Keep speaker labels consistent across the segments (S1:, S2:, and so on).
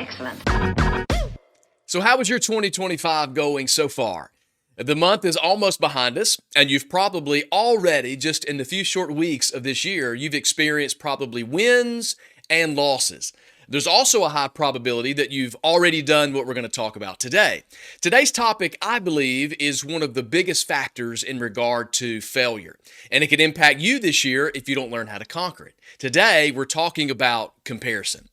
S1: excellent.
S2: So how is your 2025 going so far? The month is almost behind us, and you've probably already, just in the few short weeks of this year, you've experienced probably wins and losses. There's also a high probability that you've already done what we're going to talk about today. Today's topic, I believe, is one of the biggest factors in regard to failure, and it can impact you this year if you don't learn how to conquer it. Today, we're talking about comparison.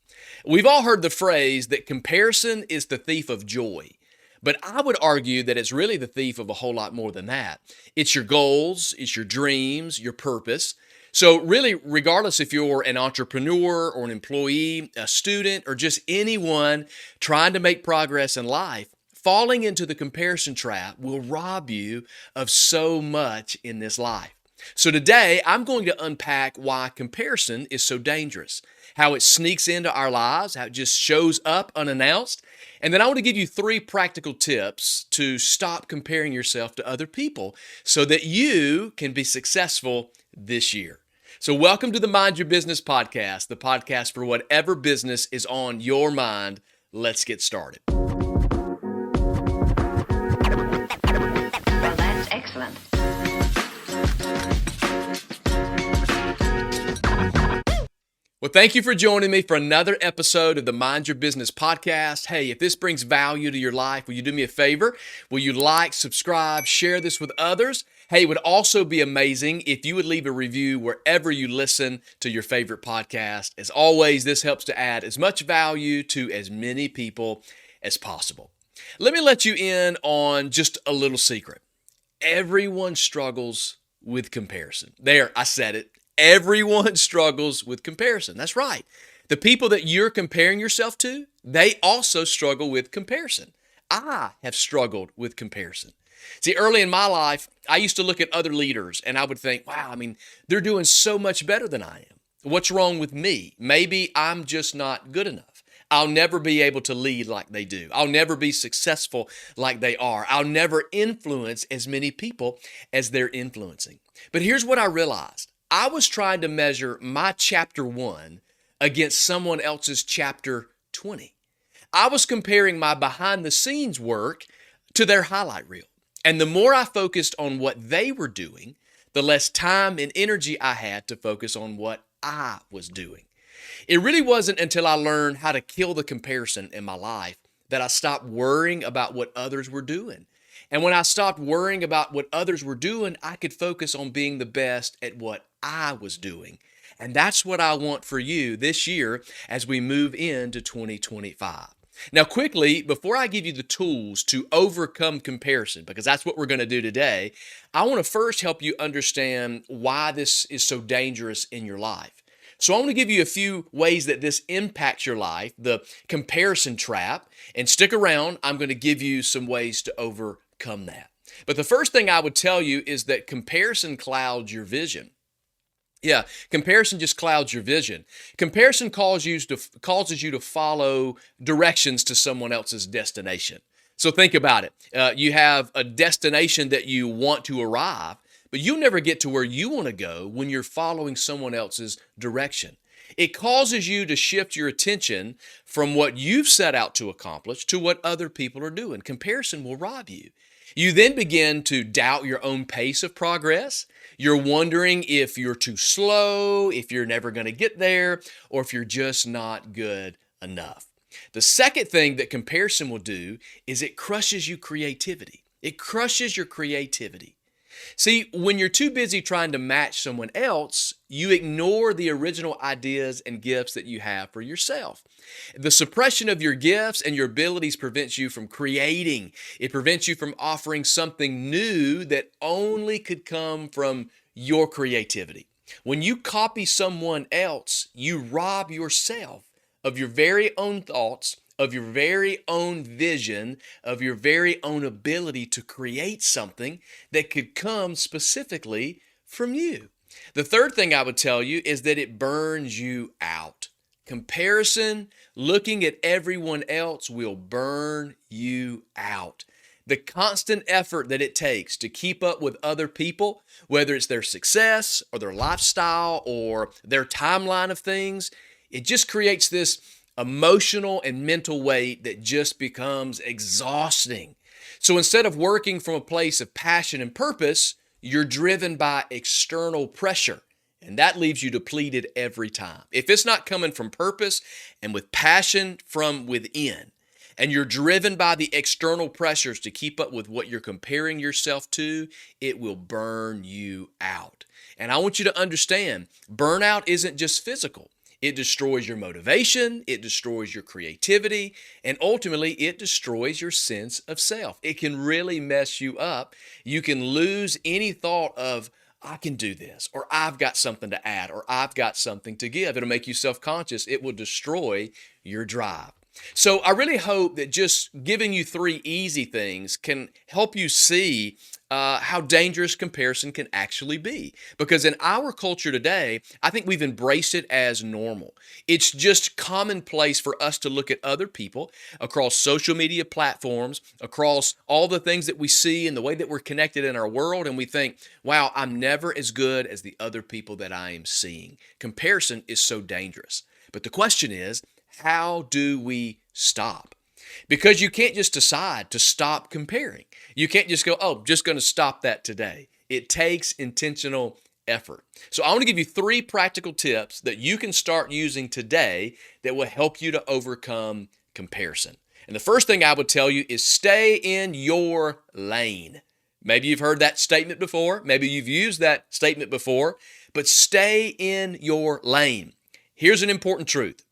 S2: We've all heard the phrase that comparison is the thief of joy. But I would argue that it's really the thief of a whole lot more than that. It's your goals, it's your dreams, your purpose. So really, regardless if you're an entrepreneur or an employee, a student, or just anyone trying to make progress in life, falling into the comparison trap will rob you of so much in this life. So today, I'm going to unpack why comparison is so dangerous, how it sneaks into our lives, how it just shows up unannounced. And then I want to give you 3 practical tips to stop comparing yourself to other people so that you can be successful this year. So welcome to the Mind Your Business podcast, the podcast for whatever business is on your mind. Let's get started.
S1: Well, that's excellent.
S2: Well, thank you for joining me for another episode of the Mind Your Business podcast. Hey, if this brings value to your life, will you do me a favor? Will you like, subscribe, share this with others? Hey, it would also be amazing if you would leave a review wherever you listen to your favorite podcast. As always, this helps to add as much value to as many people as possible. Let me let you in on just a little secret. Everyone struggles with comparison. There, I said it. Everyone struggles with comparison. That's right. The people that you're comparing yourself to, they also struggle with comparison. I have struggled with comparison. See, early in my life, I used to look at other leaders and I would think, wow, they're doing so much better than I am. What's wrong with me? Maybe I'm just not good enough. I'll never be able to lead like they do. I'll never be successful like they are. I'll never influence as many people as they're influencing. But here's what I realized. I was trying to measure my chapter 1 against someone else's chapter 20. I was comparing my behind the scenes work to their highlight reel. And the more I focused on what they were doing, the less time and energy I had to focus on what I was doing. It really wasn't until I learned how to kill the comparison in my life that I stopped worrying about what others were doing. And when I stopped worrying about what others were doing, I could focus on being the best at what I was doing. And that's what I want for you this year as we move into 2025. Now, quickly, before I give you the tools to overcome comparison, because that's what we're going to do today, I want to first help you understand why this is so dangerous in your life. So I want to give you a few ways that this impacts your life, the comparison trap, and stick around. I'm going to give you some ways to overcome that. But the first thing I would tell you is that comparison clouds your vision. Yeah, comparison just clouds your vision. Comparison causes you to follow directions to someone else's destination. So think about it. You have a destination that you want to arrive, but you'll never get to where you want to go when you're following someone else's direction. It causes you to shift your attention from what you've set out to accomplish to what other people are doing. Comparison will rob you. You then begin to doubt your own pace of progress. You're wondering if you're too slow, if you're never going to get there, or if you're just not good enough. The second thing that comparison will do is it crushes your creativity. It crushes your creativity. See, when you're too busy trying to match someone else, you ignore the original ideas and gifts that you have for yourself. The suppression of your gifts and your abilities prevents you from creating. It prevents you from offering something new that only could come from your creativity. When you copy someone else, you rob yourself of your very own thoughts, of your very own vision, of your very own ability to create something that could come specifically from you. The third thing I would tell you is that it burns you out. Comparison, looking at everyone else will burn you out. The constant effort that it takes to keep up with other people, whether it's their success or their lifestyle or their timeline of things, it just creates this emotional and mental weight that just becomes exhausting. So instead of working from a place of passion and purpose, you're driven by external pressure. And that leaves you depleted every time. If it's not coming from purpose and with passion from within, and you're driven by the external pressures to keep up with what you're comparing yourself to, it will burn you out. And I want you to understand, burnout isn't just physical. It destroys your motivation, it destroys your creativity, and ultimately it destroys your sense of self. It can really mess you up. You can lose any thought of, I can do this, or I've got something to add, or I've got something to give. It'll make you self-conscious. It will destroy your drive. So I really hope that just giving you 3 easy things can help you see how dangerous comparison can actually be. Because in our culture today, I think we've embraced it as normal. It's just commonplace for us to look at other people across social media platforms, across all the things that we see and the way that we're connected in our world, and we think, wow, I'm never as good as the other people that I am seeing. Comparison is so dangerous. But the question is, how do we stop? Because you can't just decide to stop comparing. You can't just go, oh, just going to stop that today. It takes intentional effort. So I want to give you 3 practical tips that you can start using today that will help you to overcome comparison. And the first thing I would tell you is stay in your lane. Maybe you've heard that statement before. Maybe you've used that statement before, but stay in your lane. Here's an important truth.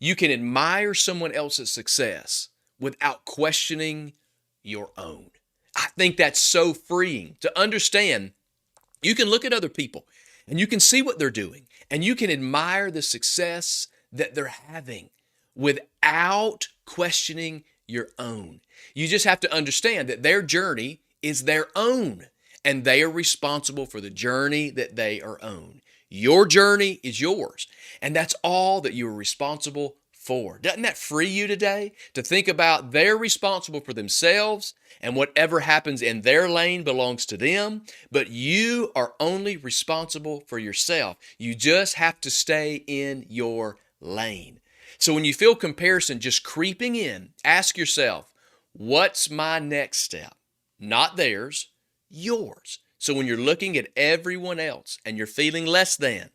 S2: You can admire someone else's success without questioning your own. I think that's so freeing to understand. You can look at other people and you can see what they're doing and you can admire the success that they're having without questioning your own. You just have to understand that their journey is their own and they are responsible for the journey that they are on. Your journey is yours, and that's all that you are responsible for. Doesn't that free you today to think about they're responsible for themselves and whatever happens in their lane belongs to them, but you are only responsible for yourself. You just have to stay in your lane. So when you feel comparison just creeping in, ask yourself, what's my next step? Not theirs, yours. So when you're looking at everyone else and you're feeling less than,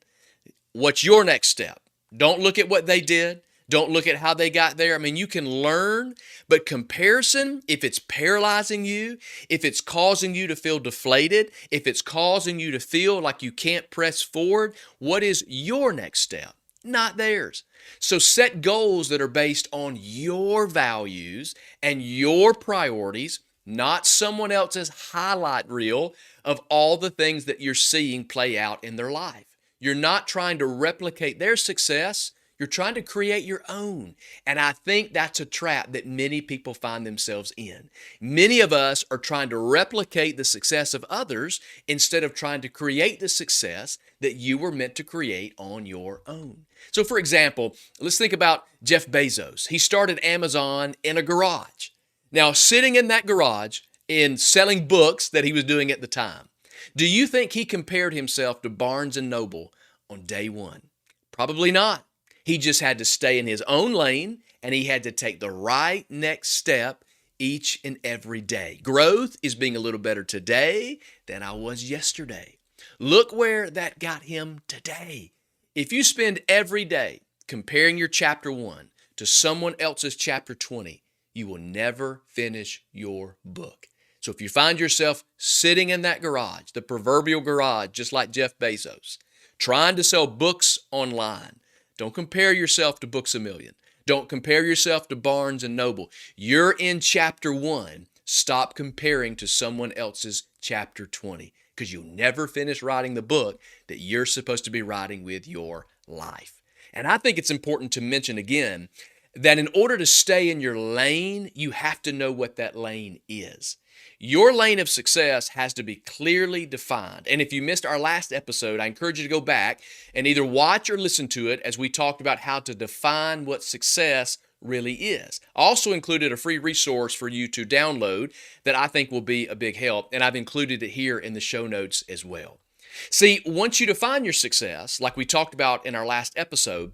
S2: what's your next step? Don't look at what they did. Don't look at how they got there. I mean, you can learn, but comparison, if it's paralyzing you, if it's causing you to feel deflated, if it's causing you to feel like you can't press forward, what is your next step? Not theirs. So set goals that are based on your values and your priorities, not someone else's highlight reel of all the things that you're seeing play out in their life. You're not trying to replicate their success. You're trying to create your own. And I think that's a trap that many people find themselves in. Many of us are trying to replicate the success of others instead of trying to create the success that you were meant to create on your own. So for example, let's think about Jeff Bezos. He started Amazon in a garage. Now, sitting in that garage and selling books that he was doing at the time, do you think he compared himself to Barnes and Noble on day one? Probably not. He just had to stay in his own lane and he had to take the right next step each and every day. Growth is being a little better today than I was yesterday. Look where that got him today. If you spend every day comparing your chapter 1 to someone else's chapter 20, you will never finish your book. So if you find yourself sitting in that garage, the proverbial garage, just like Jeff Bezos, trying to sell books online, don't compare yourself to Books A Million. Don't compare yourself to Barnes and Noble. You're in chapter 1. Stop comparing to someone else's chapter 20 because you'll never finish writing the book that you're supposed to be writing with your life. And I think it's important to mention again that in order to stay in your lane, you have to know what that lane is. Your lane of success has to be clearly defined. And if you missed our last episode, I encourage you to go back and either watch or listen to it as we talked about how to define what success really is. I also included a free resource for you to download that I think will be a big help, and I've included it here in the show notes as well. See, once you define your success, like we talked about in our last episode,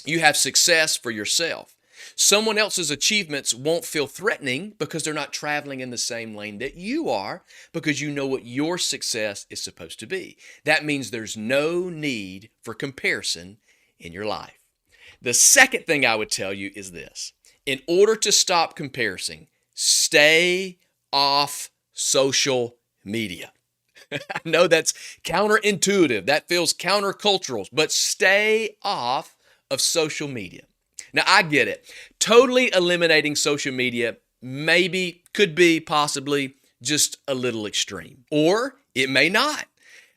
S2: You have success for yourself. Someone else's achievements won't feel threatening because they're not traveling in the same lane that you are, because you know what your success is supposed to be. That means there's no need for comparison in your life. The second thing I would tell you is this. In order to stop comparing, stay off social media. I know that's counterintuitive. That feels countercultural, but stay off of social media. Now, I get it. Totally eliminating social media maybe, could be, possibly just a little extreme, or it may not.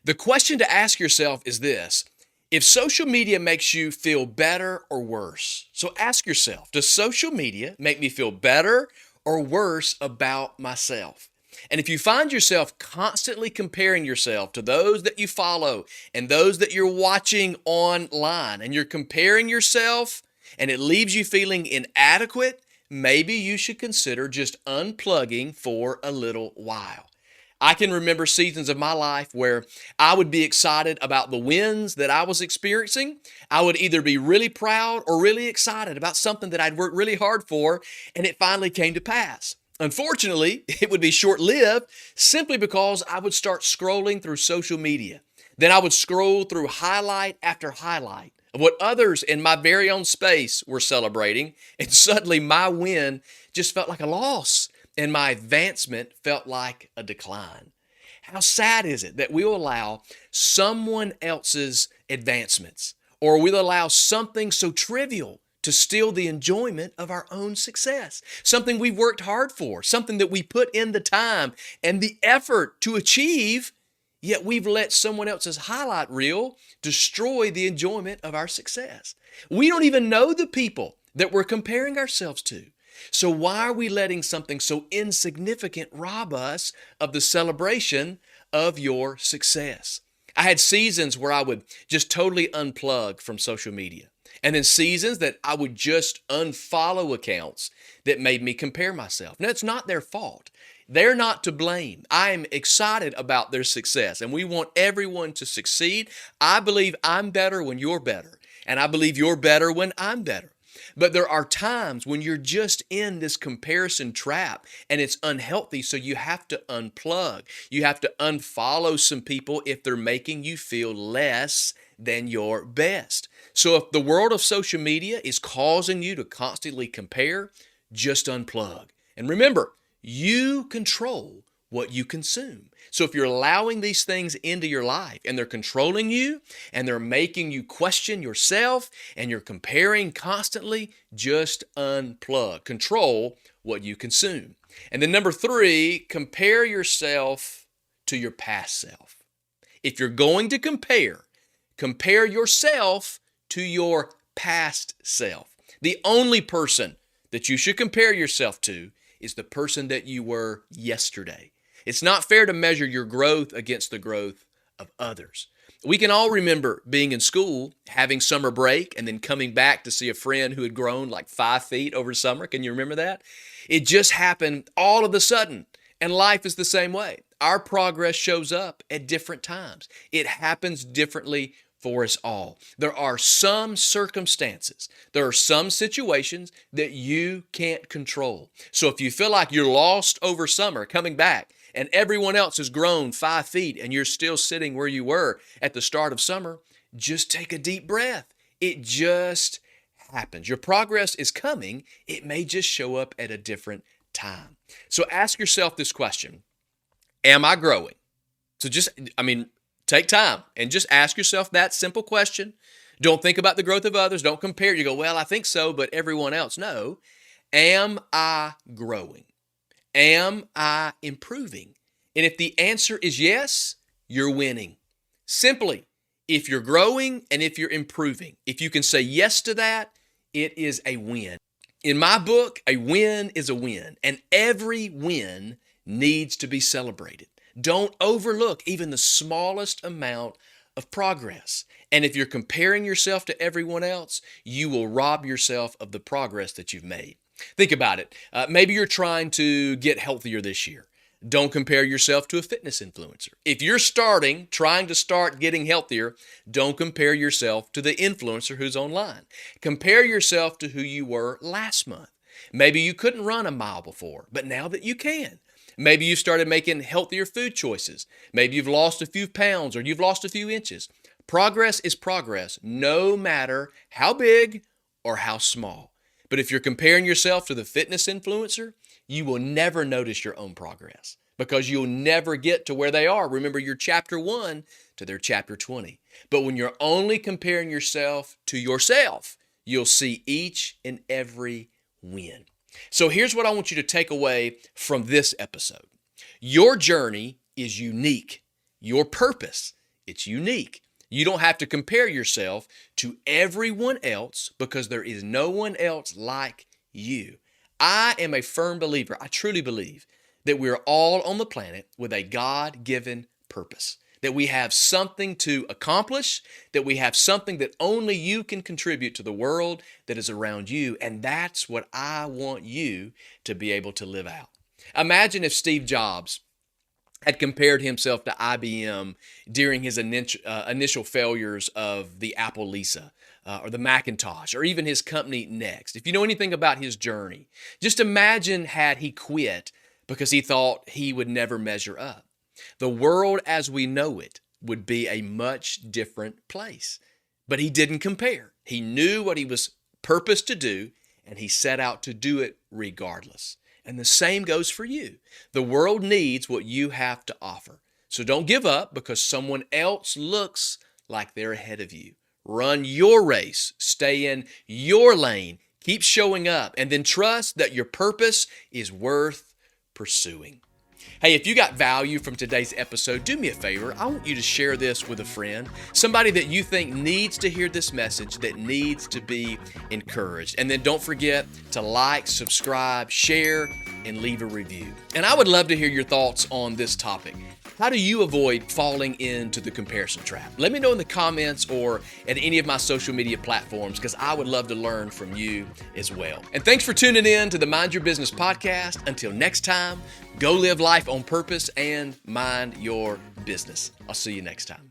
S2: The question to ask yourself is this: if social media makes you feel better or worse? So ask yourself, does social media make me feel better or worse about myself? And if you find yourself constantly comparing yourself to those that you follow and those that you're watching online, and you're comparing yourself and it leaves you feeling inadequate, maybe you should consider just unplugging for a little while. I can remember seasons of my life where I would be excited about the wins that I was experiencing. I would either be really proud or really excited about something that I'd worked really hard for, and it finally came to pass. Unfortunately, it would be short-lived simply because I would start scrolling through social media. Then I would scroll through highlight after highlight of what others in my very own space were celebrating, and suddenly my win just felt like a loss, and my advancement felt like a decline. How sad is it that we'll allow someone else's advancements, or we'll allow something so trivial to steal the enjoyment of our own success, something we've worked hard for, something that we put in the time and the effort to achieve, yet we've let someone else's highlight reel destroy the enjoyment of our success. We don't even know the people that we're comparing ourselves to. So why are we letting something so insignificant rob us of the celebration of your success? I had seasons where I would just totally unplug from social media, and then seasons that I would just unfollow accounts that made me compare myself. Now, it's not their fault. They're not to blame. I am excited about their success, and we want everyone to succeed. I believe I'm better when you're better, and I believe you're better when I'm better. But there are times when you're just in this comparison trap and it's unhealthy, so you have to unplug. You have to unfollow some people if they're making you feel less than your best. So if the world of social media is causing you to constantly compare, just unplug. And remember, you control what you consume. So if you're allowing these things into your life and they're controlling you and they're making you question yourself and you're comparing constantly, just unplug. Control what you consume. And then number 3, compare yourself to your past self. If you're going to compare yourself to your past self. The only person that you should compare yourself to is the person that you were yesterday. It's not fair to measure your growth against the growth of others. We can all remember being in school, having summer break, and then coming back to see a friend who had grown like 5 feet over summer. Can you remember that? It just happened all of a sudden, and life is the same way. Our progress shows up at different times. It happens differently for us all. There are some circumstances, there are some situations that you can't control. So if you feel like you're lost over summer coming back and everyone else has grown 5 feet and you're still sitting where you were at the start of summer, just take a deep breath. It just happens. Your progress is coming. It may just show up at a different time. So ask yourself this question: am I growing? So take time and just ask yourself that simple question. Don't think about the growth of others. Don't compare. You go, well, I think so, but everyone else. No. Am I growing? Am I improving? And if the answer is yes, you're winning. Simply, if you're growing and if you're improving, if you can say yes to that, it is a win. In my book, a win is a win, and every win needs to be celebrated. Don't overlook even the smallest amount of progress. And if you're comparing yourself to everyone else, you will rob yourself of the progress that you've made. Think about it. Maybe you're trying to get healthier this year. Don't compare yourself to a fitness influencer. If you're trying to start getting healthier, don't compare yourself to the influencer who's online. Compare yourself to who you were last month. Maybe you couldn't run a mile before, but now that you can. Maybe you started making healthier food choices. Maybe you've lost a few pounds or you've lost a few inches. Progress is progress, no matter how big or how small. But if you're comparing yourself to the fitness influencer, you will never notice your own progress because you'll never get to where they are. Remember, you're chapter 1 to their chapter 20. But when you're only comparing yourself to yourself, you'll see each and every win. So here's what I want you to take away from this episode. Your journey is unique. Your purpose, it's unique. You don't have to compare yourself to everyone else because there is no one else like you. I am a firm believer, I truly believe, that we're all on the planet with a God-given purpose, that we have something to accomplish, that we have something that only you can contribute to the world that is around you, and that's what I want you to be able to live out. Imagine if Steve Jobs had compared himself to IBM during his initial failures of the Apple Lisa or the Macintosh or even his company Next. If you know anything about his journey, just imagine had he quit because he thought he would never measure up. The world as we know it would be a much different place. But he didn't compare. He knew what he was purposed to do, and he set out to do it regardless. And the same goes for you. The world needs what you have to offer. So don't give up because someone else looks like they're ahead of you. Run your race. Stay in your lane. Keep showing up. And then trust that your purpose is worth pursuing. Hey, if you got value from today's episode, do me a favor. I want you to share this with a friend, somebody that you think needs to hear this message, that needs to be encouraged. And then don't forget to like, subscribe, share, and leave a review. And I would love to hear your thoughts on this topic. How do you avoid falling into the comparison trap? Let me know in the comments or at any of my social media platforms because I would love to learn from you as well. And thanks for tuning in to the Mind Your Business podcast. Until next time, go live life on purpose and mind your business. I'll see you next time.